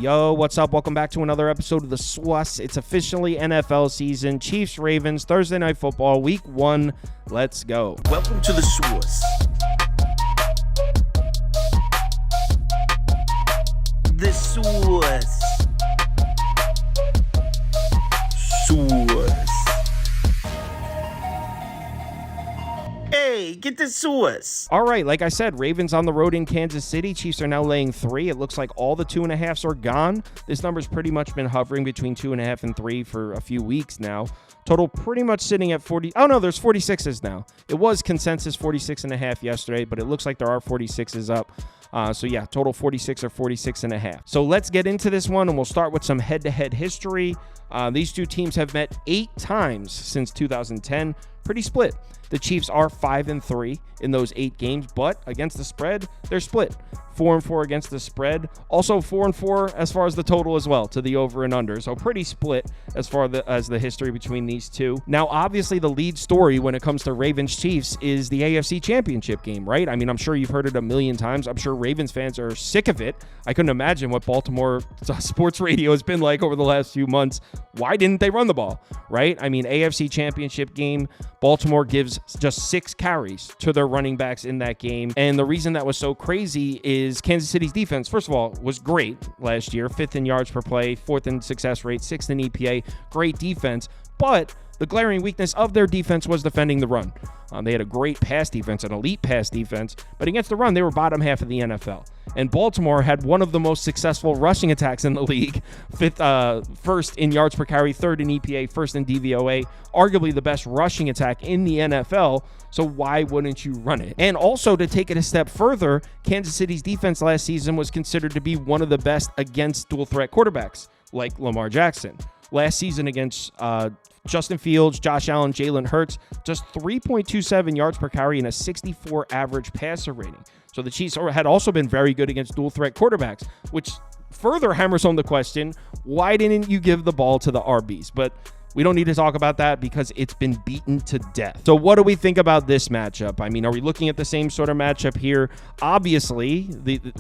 Yo, what's up? Welcome back to another episode of the SWUS. It's officially NFL season. Chiefs, Ravens, Thursday Night Football, Week 1. Let's go. Welcome to the SWUS. The SWUS. SWUS. Hey, get the SWUS. All right, like I said, Ravens on the road in Kansas City. Chiefs are now laying 3. It looks like all the 2.5s are gone. This number's pretty much been hovering between 2.5 and 3 for a few weeks now. Total pretty much sitting at 40. Oh, no, there's 46s now. It was consensus 46.5 yesterday, but it looks like there are 46s up. So yeah, total 46 or 46.5. So let's get into this one, and we'll start with some head-to-head history. These two teams have met 8 times since 2010. Pretty split. The Chiefs are 5-3 in those 8 games, but against the spread, they're split. 4-4 against the spread. Also 4-4 as far as the total as well, to the over and under. So pretty split as far as the history between these two. Now, obviously, the lead story when it comes to Ravens-Chiefs is the AFC Championship game, right? I mean, I'm sure you've heard it a million times. I'm sure Ravens fans are sick of it. I couldn't imagine what Baltimore sports radio has been like over the last few months. Why didn't they run the ball, right? I mean, AFC Championship game, Baltimore gives just 6 carries to their running backs in that game. And the reason that was so crazy is Kansas City's defense, first of all, was great last year. 5th in yards per play, 4th in success rate, 6th in EPA. Great defense. But the glaring weakness of their defense was defending the run. They had a great pass defense, an elite pass defense, but against the run, they were bottom half of the NFL. And Baltimore had one of the most successful rushing attacks in the league, 1st in yards per carry, 3rd in EPA, 1st in DVOA, arguably the best rushing attack in the NFL. So why wouldn't you run it? And also, to take it a step further, Kansas City's defense last season was considered to be one of the best against dual threat quarterbacks, like Lamar Jackson. Last season against Justin Fields, Josh Allen, Jalen Hurts, just 3.27 yards per carry and a 64 average passer rating. So the Chiefs had also been very good against dual threat quarterbacks, which further hammers home the question, why didn't you give the ball to the RBs? But we don't need to talk about that because it's been beaten to death. So what do we think about this matchup? I mean, are we looking at the same sort of matchup here? Obviously,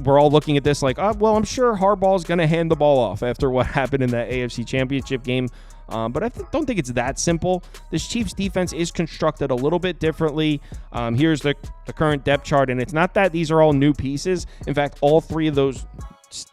we're all looking at this like, oh, well, I'm sure Harbaugh's going to hand the ball off after what happened in that AFC Championship game. But I don't think it's that simple. This Chiefs defense is constructed a little bit differently. Here's the current depth chart, and it's not that these are all new pieces. In fact, all 3 of those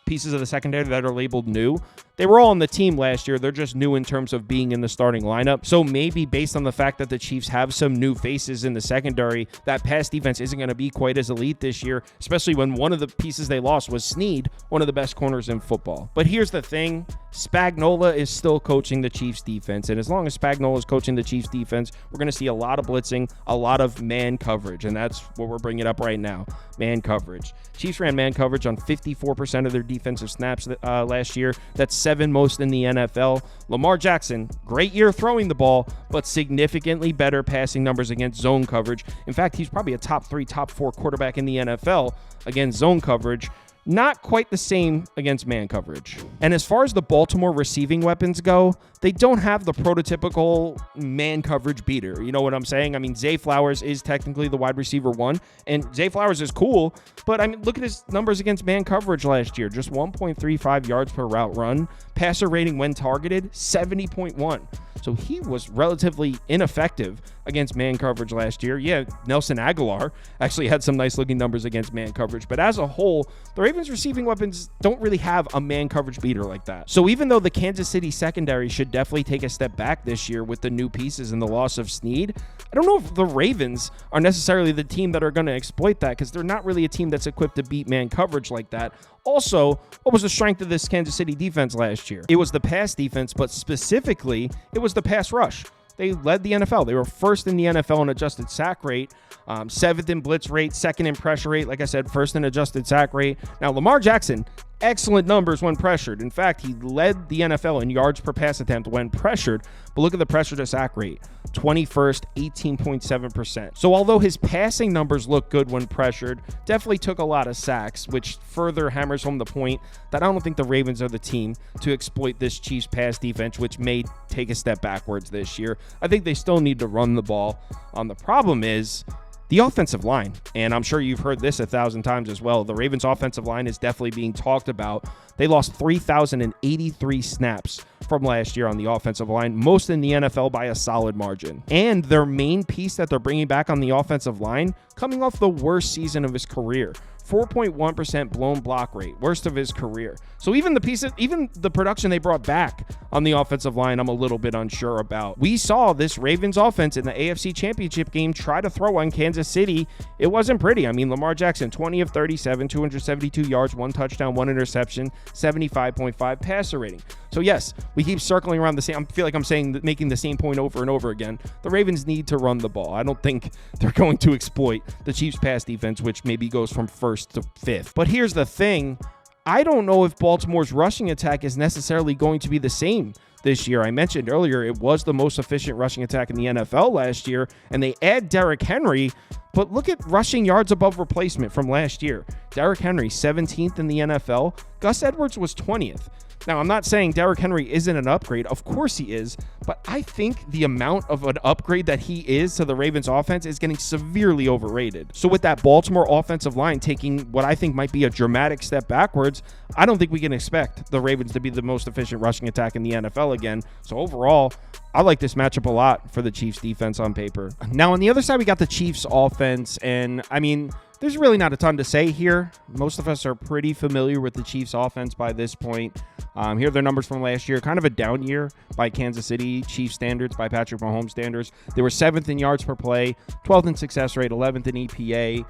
pieces of the secondary that are labeled new, they were all on the team last year. They're just new in terms of being in the starting lineup. So maybe based on the fact that the Chiefs have some new faces in the secondary, that pass defense isn't going to be quite as elite this year, especially when one of the pieces they lost was Snead, one of the best corners in football. But here's the thing. Spagnuolo is still coaching the Chiefs defense. And as long as Spagnuolo is coaching the Chiefs defense, we're going to see a lot of blitzing, a lot of man coverage. And that's what we're bringing up right now, man coverage. Chiefs ran man coverage on 54% of their defensive snaps last year. That's 7 most in the NFL. Lamar Jackson, great year throwing the ball, but significantly better passing numbers against zone coverage. In fact, he's probably a top 3, top 4 quarterback in the NFL against zone coverage. Not quite the same against man coverage. And as far as the Baltimore receiving weapons go, they don't have the prototypical man coverage beater. You know what I'm saying? I mean, Zay Flowers is technically the wide receiver 1, and Zay Flowers is cool, but I mean, look at his numbers against man coverage last year. Just 1.35 yards per route run. Passer rating when targeted, 70.1. So he was relatively ineffective against man coverage last year. Yeah, Nelson Aguilar actually had some nice looking numbers against man coverage, but as a whole, the Ravens receiving weapons don't really have a man coverage beater like that. So even though the Kansas City secondary should definitely take a step back this year with the new pieces and the loss of Snead, I don't know if the Ravens are necessarily the team that are going to exploit that, because they're not really a team that's equipped to beat man coverage like that. Also, what was the strength of this Kansas City defense last year? It was the pass defense, but specifically, it was the pass rush. They led the NFL. They were 1st in the NFL in adjusted sack rate, 7th in blitz rate, 2nd in pressure rate. Like I said, 1st in adjusted sack rate. Now, Lamar Jackson, excellent numbers when pressured. In fact, he led the NFL in yards per pass attempt when pressured. But look at the pressure to sack rate, 21st, 18.7%. So although his passing numbers look good when pressured, definitely took a lot of sacks, which further hammers home the point that I don't think the Ravens are the team to exploit this Chiefs pass defense, which may take a step backwards this year. I think they still need to run the ball. The problem is The offensive line, and I'm sure you've heard this 1,000 times as well, the Ravens offensive line is definitely being talked about. They lost 3,083 snaps from last year on the offensive line, most in the NFL by a solid margin. And their main piece that they're bringing back on the offensive line, coming off the worst season of his career. 4.1% blown block rate, worst of his career. So even the production they brought back on the offensive line, I'm a little bit unsure about. We saw this Ravens offense in the AFC Championship game try to throw on Kansas City. It wasn't pretty. I mean, Lamar Jackson, 20 of 37, 272 yards, 1 touchdown, 1 interception, 75.5 passer rating. So yes, we keep circling around the same. I feel like I'm making the same point over and over again. The Ravens need to run the ball. I don't think they're going to exploit the Chiefs' pass defense, which maybe goes from first to fifth. But here's the thing. I don't know if Baltimore's rushing attack is necessarily going to be the same this year. I mentioned earlier it was the most efficient rushing attack in the NFL last year, and they add Derrick Henry, but look at rushing yards above replacement from last year. Derrick Henry, 17th in the NFL. Gus Edwards was 20th. Now, I'm not saying Derrick Henry isn't an upgrade. Of course he is. But I think the amount of an upgrade that he is to the Ravens offense is getting severely overrated. So with that Baltimore offensive line taking what I think might be a dramatic step backwards, I don't think we can expect the Ravens to be the most efficient rushing attack in the NFL again. So overall, I like this matchup a lot for the Chiefs defense on paper. Now, on the other side, we got the Chiefs offense. And I mean, there's really not a ton to say here. Most of us are pretty familiar with the Chiefs offense by this point. Here are their numbers from last year. Kind of a down year by Kansas City Chiefs standards, by Patrick Mahomes standards. They were 7th in yards per play, 12th in success rate, 11th in EPA.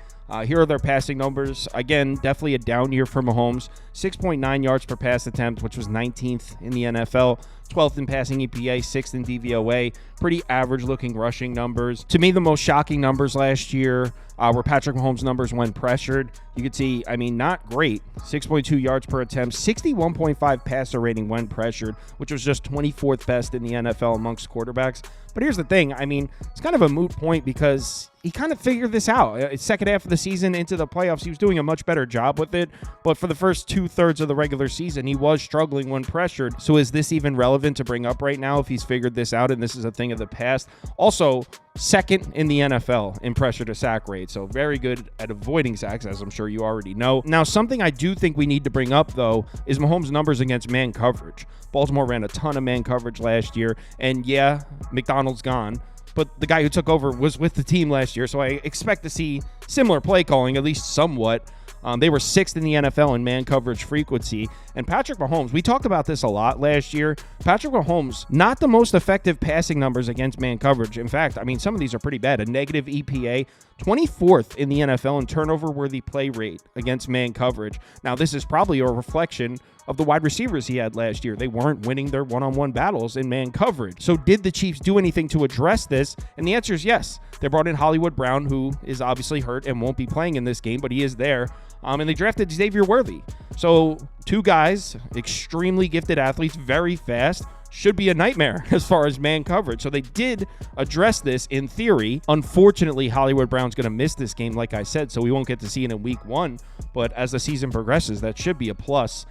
Here are their passing numbers. Again, definitely a down year for Mahomes. 6.9 yards per pass attempt, which was 19th in the NFL. 12th in passing EPA, 6th in DVOA. Pretty average-looking rushing numbers. To me, the most shocking numbers last year were Patrick Mahomes' numbers when pressured. You could see, I mean, not great. 6.2 yards per attempt, 61.5 passer rating when pressured, which was just 24th best in the NFL amongst quarterbacks. But here's the thing. I mean, it's kind of a moot point because he kind of figured this out. Second half of the season into the playoffs, he was doing a much better job with it. But for the first 2/3 of the regular season, he was struggling when pressured. So is this even relevant to bring up right now if he's figured this out and this is a thing of the past? Also, second in the NFL in pressure to sack rate. So very good at avoiding sacks, as I'm sure you already know. Now, something I do think we need to bring up, though, is Mahomes' numbers against man coverage. Baltimore ran a ton of man coverage last year. And yeah, McDonald's gone. But the guy who took over was with the team last year, so I expect to see similar play calling, at least somewhat. They were 6th in the NFL in man coverage frequency. And Patrick Mahomes, we talked about this a lot last year. Patrick Mahomes, not the most effective passing numbers against man coverage. In fact, I mean, some of these are pretty bad. A negative EPA, 24th in the NFL in turnover-worthy play rate against man coverage. Now, this is probably a reflection of the wide receivers he had last year. They weren't winning their one-on-one battles in man coverage. So did the Chiefs do anything to address this? And the answer is yes. They brought in Hollywood Brown, who is obviously hurt and won't be playing in this game, but he is there. And they drafted Xavier Worthy. So 2 guys, extremely gifted athletes, very fast, should be a nightmare as far as man coverage. So they did address this in theory. Unfortunately, Hollywood Brown's going to miss this game, like I said, so we won't get to see it in week 1. But as the season progresses, that should be a plus.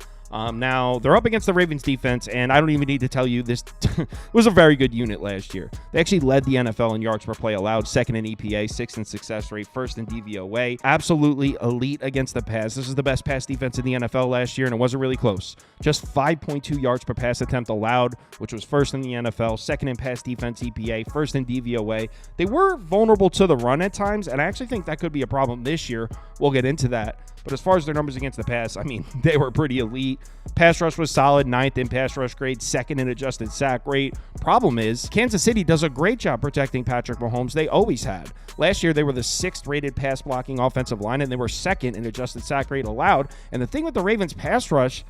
Now, they're up against the Ravens defense, and I don't even need to tell you this was a very good unit last year. They actually led the NFL in yards per play allowed, 2nd in EPA, 6th in success rate, 1st in DVOA. Absolutely elite against the pass. This is the best pass defense in the NFL last year, and it wasn't really close. Just 5.2 yards per pass attempt allowed, which was 1st in the NFL, 2nd in pass defense EPA, 1st in DVOA. They were vulnerable to the run at times, and I actually think that could be a problem this year. We'll get into that. But as far as their numbers against the pass, I mean, they were pretty elite. Pass rush was solid, 9th in pass rush grade, 2nd in adjusted sack rate. Problem is, Kansas City does a great job protecting Patrick Mahomes. They always had. Last year, they were the 6th rated pass blocking offensive line, and they were 2nd in adjusted sack rate allowed. And the thing with the Ravens pass rush,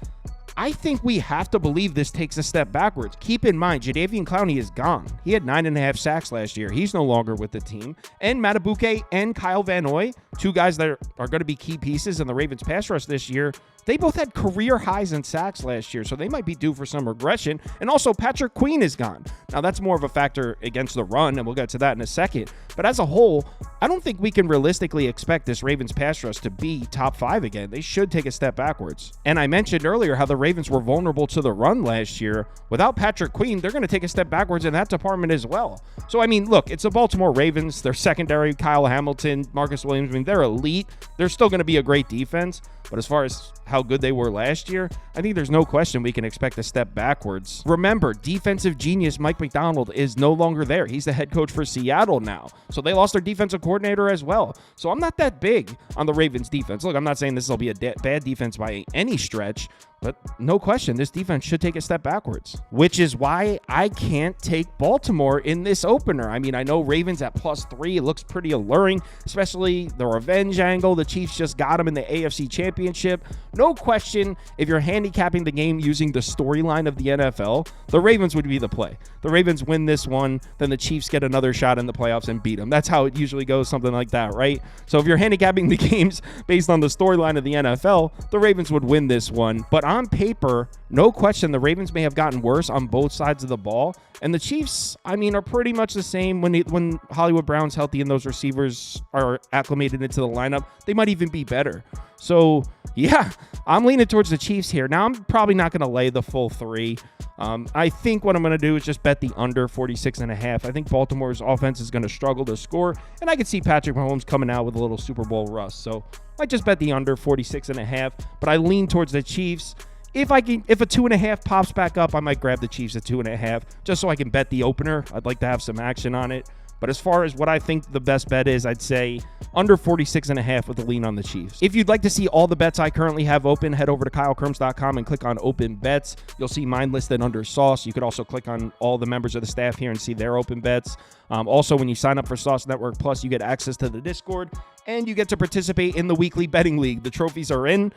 I think we have to believe this takes a step backwards. Keep in mind, Jadeveon Clowney is gone. He had 9.5 sacks last year. He's no longer with the team. And Matabuke and Kyle Van Noy, 2 guys that are going to be key pieces in the Ravens pass rush this year, They both had career highs in sacks last year, so they might be due for some regression. And also, Patrick Queen is gone. Now, that's more of a factor against the run, and we'll get to that in a second. But as a whole, I don't think we can realistically expect this Ravens pass rush to be top 5 again. They should take a step backwards. And I mentioned earlier how the Ravens were vulnerable to the run last year. Without Patrick Queen, they're going to take a step backwards in that department as well. So, I mean, look, it's the Baltimore Ravens. Their secondary, Kyle Hamilton, Marcus Williams, I mean, they're elite. They're still going to be a great defense. But as far as how good they were last year, I think there's no question we can expect a step backwards. Remember, defensive genius Mike Macdonald is no longer there. He's the head coach for Seattle now. So they lost their defensive coordinator as well. So I'm not that big on the Ravens defense. Look, I'm not saying this will be a bad defense by any stretch, but no question, this defense should take a step backwards, which is why I can't take Baltimore in this opener. I mean, I know Ravens at +3, it looks pretty alluring, especially the revenge angle. The Chiefs just got them in the AFC Championship. No question, if you're handicapping the game using the storyline of the NFL, the Ravens would be the play. The Ravens win this one, then the Chiefs get another shot in the playoffs and beat them. That's how it usually goes, something like that, right? So if you're handicapping the games based on the storyline of the NFL, the Ravens would win this one. But on paper, no question, the Ravens may have gotten worse on both sides of the ball. And the Chiefs, I mean, are pretty much the same when Hollywood Brown's healthy and those receivers are acclimated into the lineup. They might even be better. So, yeah, I'm leaning towards the Chiefs here. Now, I'm probably not going to lay the full 3. I think what I'm going to do is just bet the under 46.5. I think Baltimore's offense is going to struggle to score, and I could see Patrick Mahomes coming out with a little Super Bowl rust. So I just bet the under 46.5, but I lean towards the Chiefs. If a 2.5 pops back up, I might grab the Chiefs at 2.5 just so I can bet the opener. I'd like to have some action on it. But as far as what I think the best bet is, I'd say under 46.5 with a lean on the Chiefs. If you'd like to see all the bets I currently have open, head over to KyleKirms.com and click on open bets. You'll see mine listed under Sauce. You could also click on all the members of the staff here and see their open bets. Also, when you sign up for Sauce Network Plus, you get access to the Discord and you get to participate in the weekly betting league. The trophies are in.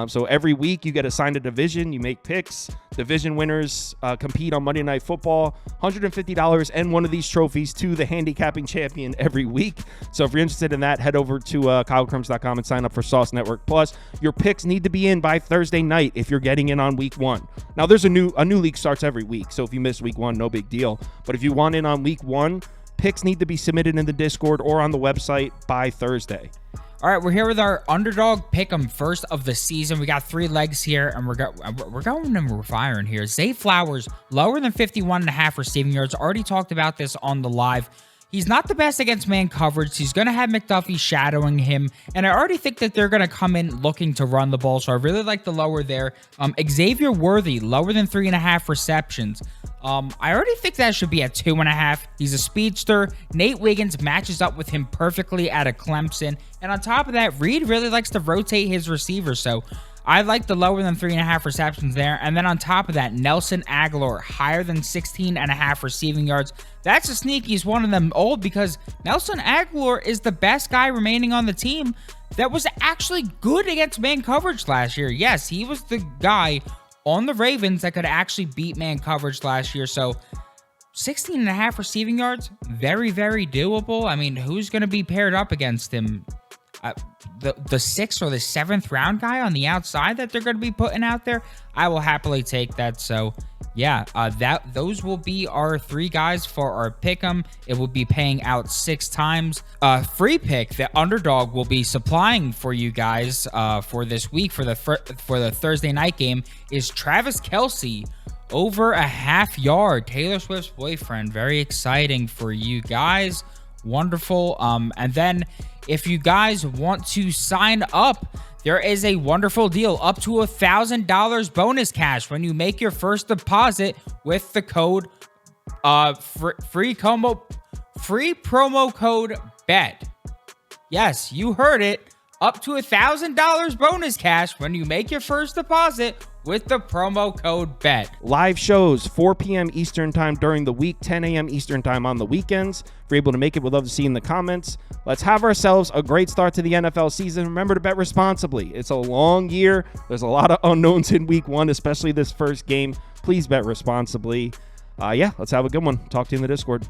So every week you get assigned a division. You make picks. Division winners compete on Monday Night Football. $150 and one of these trophies to the handicapping champion every week. So if you're interested in that, head over to KyleKirms.com and sign up for Sauce Network Plus. Your picks need to be in by Thursday night if you're getting in on week 1. Now, there's a new league starts every week. So if you miss week 1, no big deal. But if you want in on week 1, picks need to be submitted in the Discord or on the website by Thursday. All right, we're here with our underdog pick'em first of the season. We got 3 legs here, and we're going and we're firing here. Zay Flowers, lower than 51.5 receiving yards. Already talked about this on the live. He's not the best against man coverage. He's going to have McDuffie shadowing him, and I already think that they're going to come in looking to run the ball, so I really like the lower there. Xavier Worthy, lower than 3.5 receptions. I already think that should be at 2.5. He's a speedster. Nate Wiggins matches up with him perfectly out of Clemson, and on top of that, Reed really likes to rotate his receivers, so I like the lower than 3.5 receptions there. And then on top of that, Nelson Aguilar, higher than 16.5 receiving yards. That's a sneaky one of them old because Nelson Aguilar is the best guy remaining on the team that was actually good against man coverage last year. Yes, he was the guy on the Ravens that could actually beat man coverage last year. So 16.5 receiving yards, very, very doable. I mean, who's going to be paired up against him? The 6th or the 7th round guy on the outside that they're going to be putting out there, I will happily take that. So yeah, those will be our 3 guys for our pick'em. It will be paying out 6 times. Free pick that Underdog will be supplying for you guys for this week for the Thursday night game is Travis Kelce over a half yard. Taylor Swift's boyfriend. Very exciting for you guys. Wonderful. And then if you guys want to sign up, there is a wonderful deal up to $1,000 bonus cash when you make your first deposit with the code free promo code BET. Yes, you heard it. Up to $1,000 bonus cash when you make your first deposit with the promo code BET. Live shows, 4 p.m. Eastern time during the week, 10 a.m. Eastern time on the weekends. If you're able to make it, we'd love to see you in the comments. Let's have ourselves a great start to the NFL season. Remember to bet responsibly. It's a long year. There's a lot of unknowns in week 1, especially this first game. Please bet responsibly. Let's have a good one. Talk to you in the Discord.